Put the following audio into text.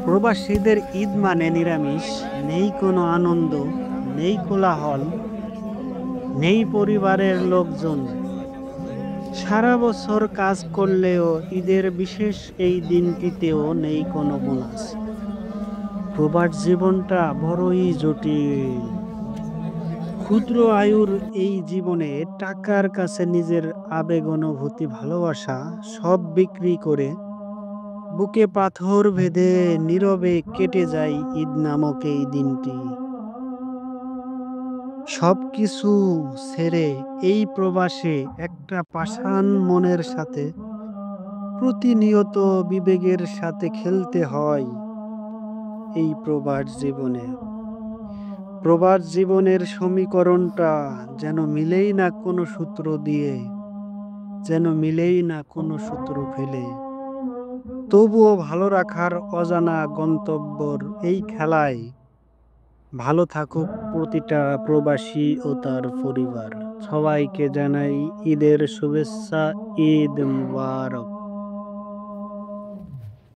প্রবাসীদের ঈদ মানে নিরামিষ, নেই কোনো আনন্দ, নেই কোলাহল, নেই পরিবারের লোকজন। সারা বছর কাজ করলেও ঈদের বিশেষ এই দিনটিতেও নেই কোনো বোনাস। প্রবাস জীবনটা বড়ই জটিল। ক্ষুদ্র আয়ুর এই জীবনে টাকার কাছে নিজের আবেগ, অনুভূতি, ভালোবাসা সব বিক্রি করে বুকে পাথর বেঁধে নীরবে কেটে যায় ঈদ নামক এই দিনটি। সবকিছু ছেড়ে এই প্রবাসে একটা পাষাণ মনের সাথে প্রতিনিয়ত বিবেকের সাথে খেলতে হয় এই প্রবাস জীবনে। প্রবাস জীবনের সমীকরণটা যেন মিলেই না কোনো সূত্র দিয়ে, যেন মিলেই না কোনো সূত্র ফেলে। তবুও ভালো রাখার অজানা গন্তব্যর এই খেলায় ভালো থাকুক প্রতিটা প্রবাসী ও তার পরিবার। সবাইকে জানাই ঈদের শুভেচ্ছা। ঈদ মুবারক।